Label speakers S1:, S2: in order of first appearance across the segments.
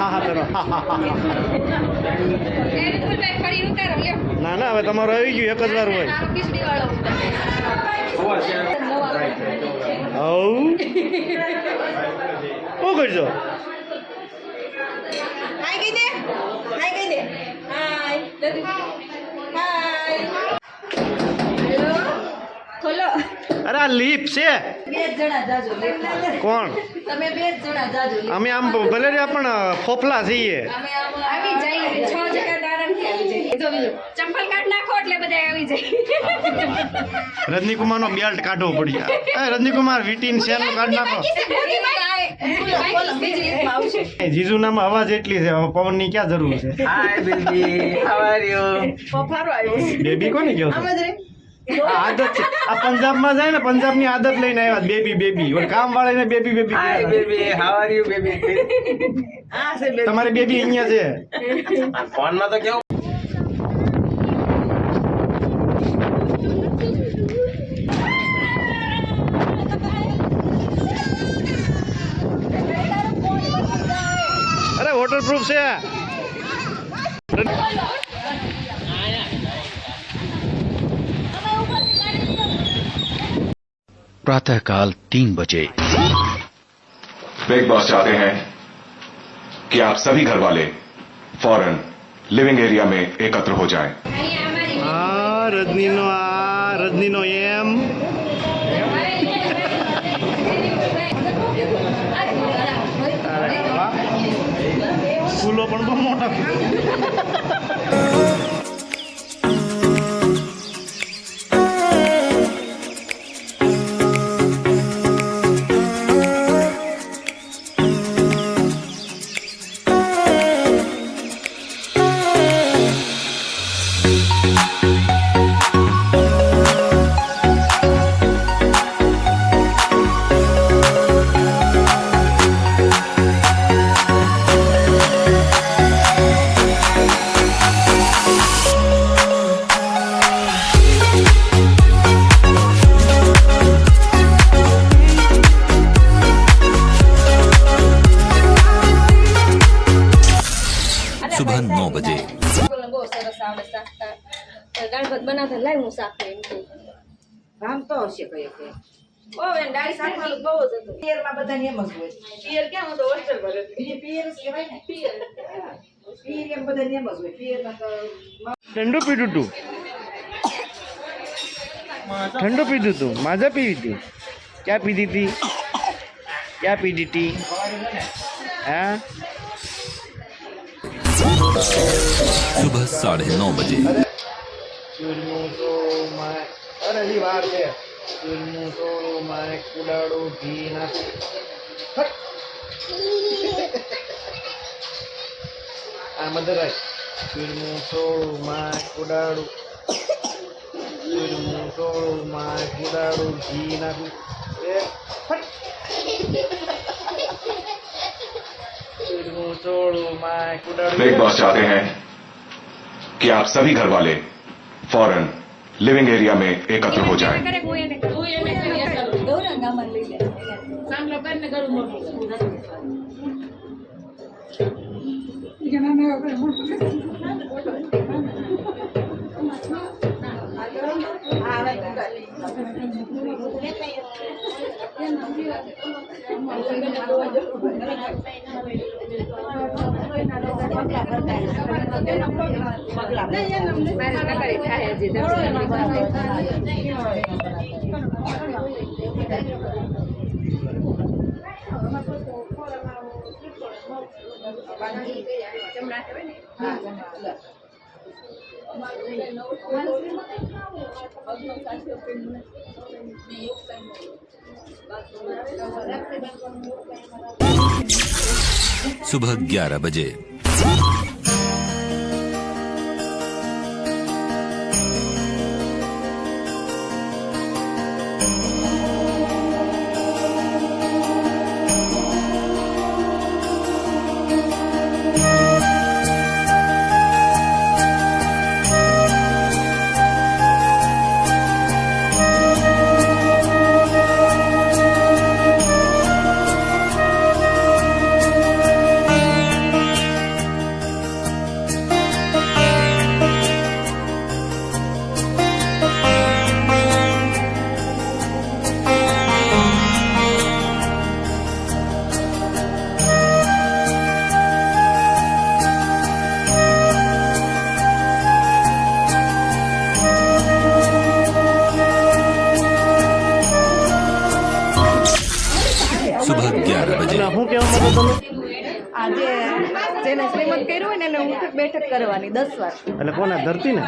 S1: હા કરો ના ના હવે તમારું આવી ગયું એક જ વાર હોય શું કરજો અરે આ લીપ છે કોણ અમે આમ ભલે રે પણ ફોફલા છીએ રજનીકુમાર નો બેલ્ટ કાઢવો પડ્યા રજનીકુમાર વીટીન છે કાઢ નાખો જીજુ નામ અવાજ એટલી છે પવન ની ક્યાં જરૂર છે બેબી કોને કહો આદત છે આ પંજાબ માં જાય ને પંજાબ ની આદત લઈને આવ્યા બેબી બેબી કામ વાળા ને બેબી બેબી તમારી બેબી અહીંયા છે ફોન માં તો કેવું અરે વોટરપ્રૂફ છે
S2: प्रातःकाल 3 बजे।
S3: बिग बॉस चाहते हैं कि आप सभी घर वाले फौरन लिविंग एरिया में एकत्र हो जाएं।
S1: रजनी नो एम फूलो पण बહુ મોટા
S2: सुबह 9 बजे।
S4: ગણપત બનાવતા લાઈ હું શાક લઈને
S5: રામ તો હશે કઈ કઈ
S4: ઓ બેન ડાઈ શાક માં બહુ જ હતું
S5: પિયર માં બધા એમ જ હોય
S4: પિયર ક્યાં હું તો હોસ્ટેલ પર હતી
S5: પિયર કહેવાય ને
S4: પિયર
S5: એમ બધા એમ જ હોય પિયર માં તો
S1: ઠંડુ પીધું તું ઠંડુ પીધું તું માજા પીવી હતી ક્યાં પીધી હતી ક્યાં પીધી હતી હા
S2: सुबह 9:30 बजे।
S1: અરે હજી વાર છે ચૂરમું સોળું માય કુડાડું ઘી નાખું આ મધરાજ ચૂરમું સોળું માય કુડાડું ચૂરમું સોળું માય કુડાડું ઘી નાખું ચૂરમું સોળું માય કુડાડું
S3: बिग बॉस चाहते हैं कि आप सभी घर वाले फौरन लिविंग एरिया में एकत्र हो जाएं।
S2: सुबह 11 बजे।
S1: તમે
S4: આજે જેને શ્રીમંત કર્યું હોય ને એને ઉઠક બેઠક કરવાની 10 વાર.
S1: એટલે કોને ધરતી ને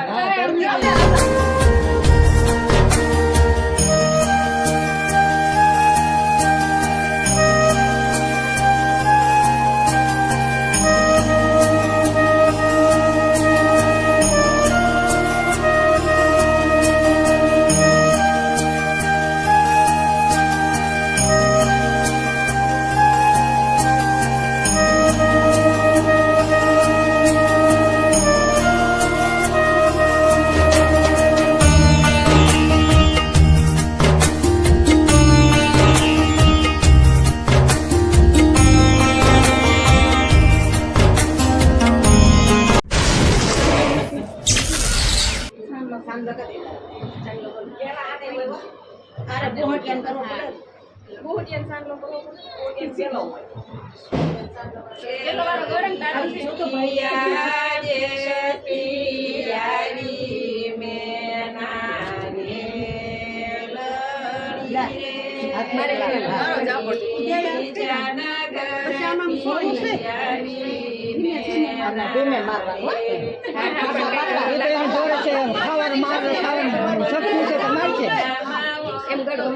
S5: અરે બોહટિયાન કરવો પડે.
S4: બહુટિયાન સાંગલો કરવો પડે. બહુટિયાન
S5: પેલો
S4: પેલો વાળો ગરમ તાળો છે.
S5: તો ભૈયા જે પિયારી મેના રે
S4: મારે મારો જાવ એમ ગળો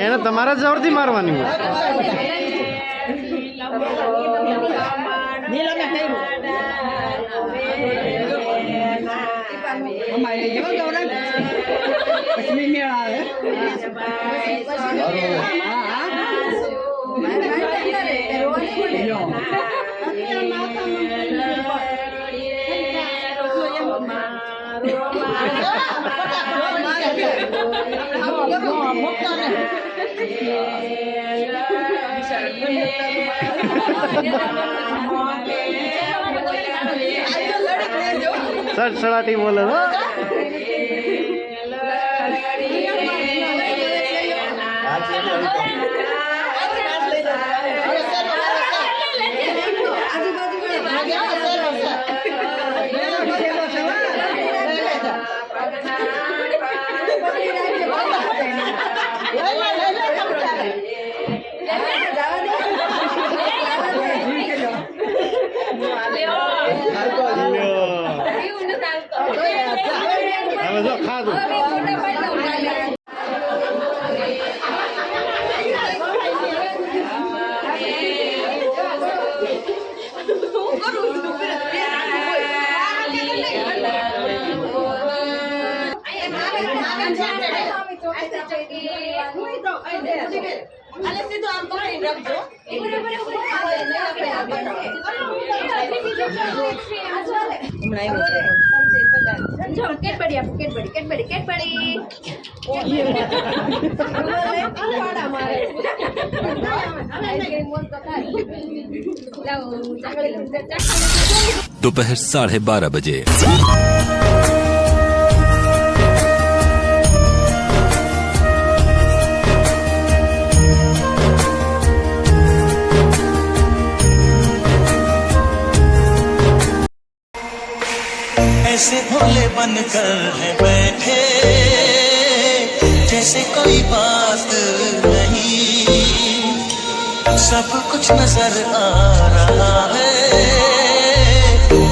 S1: એને તમારા જ જોરથી મારવાની હોય સડસડાટી બોલે હો હવે જો ખાધું
S2: दोपहर 12:30 बजे।
S6: ऐसे भोले बनकर है बैठे जैसे कोई बात नहीं, सब कुछ नजर आ रहा है,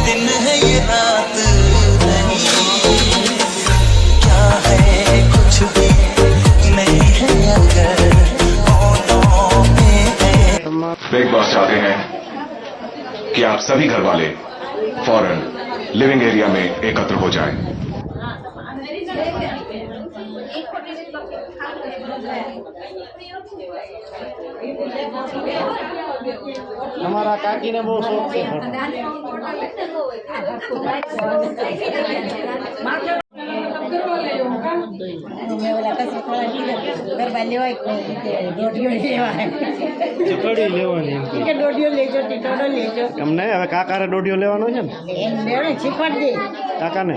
S6: दिन है ये रात नहीं, क्या है कुछ भी नहीं है अगर होठों में है।
S3: बिग बॉस चाहते हैं कि आप सभी घर वाले फौरन लिविंग एरिया में एकत्र हो जाएं।
S1: તમારા કાકીને બહુ શોખ છે ચકડી લેવાની એમ નહીં હવે કાકાને દોઢિયો લેવાનો છે ને કાકાને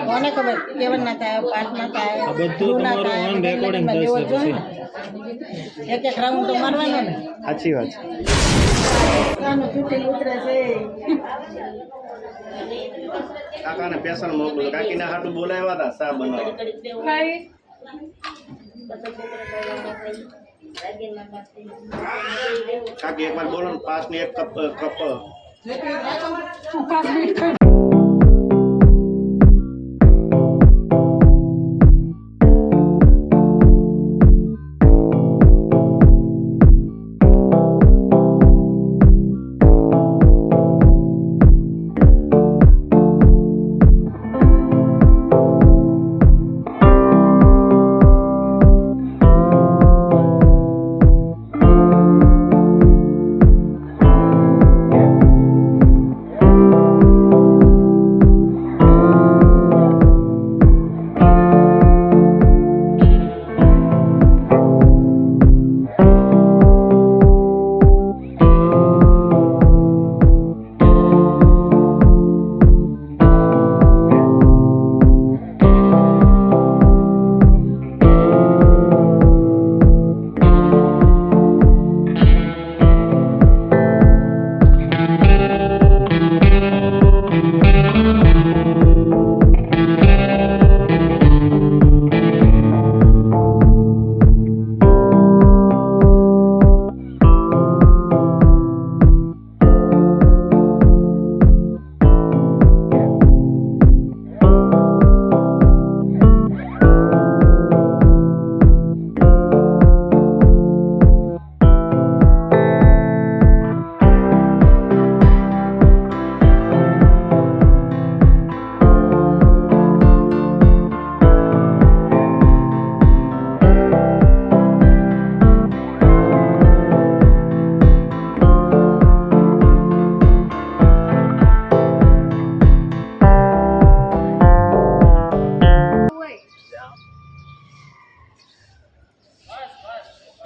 S7: કોને ખબર કેવન ના થાય પાઠ ના થાય
S1: બધું તમારું ઓન રેકોર્ડિંગ થશે પછી
S7: એક એક રાઉન્ડ તો મારવાનો ને
S1: સાચી વાત છે કાકાને પેશન મોકલું કાકીને હાટું બોલાવ્યા હતા સા બનાવવા કાકી એક વાર બોલો ને, પાસ ની એક કપ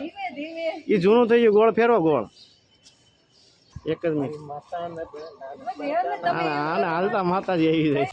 S4: ધીમે ધીમે
S1: એ જૂનું થઈ ગયું. ગોળ ફેરવો, ગોળ એક જ મિનિટ. આને હાલતા માતાજી આવી જાય.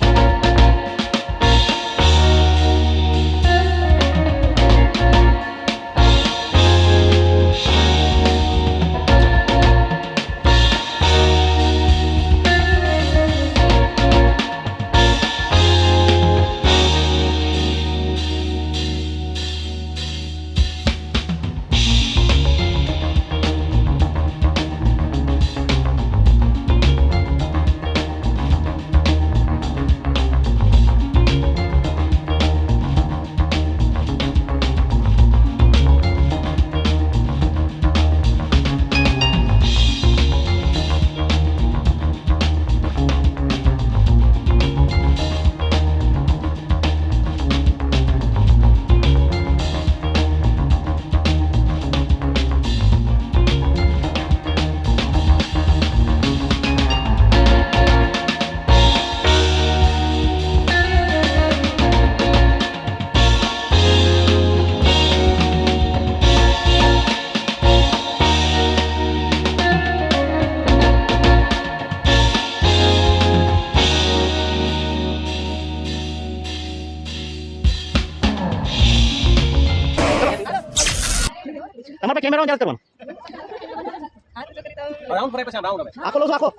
S1: તમારે કેમેરા ચાર્જ કરવાનો. આખો લો છો, આખો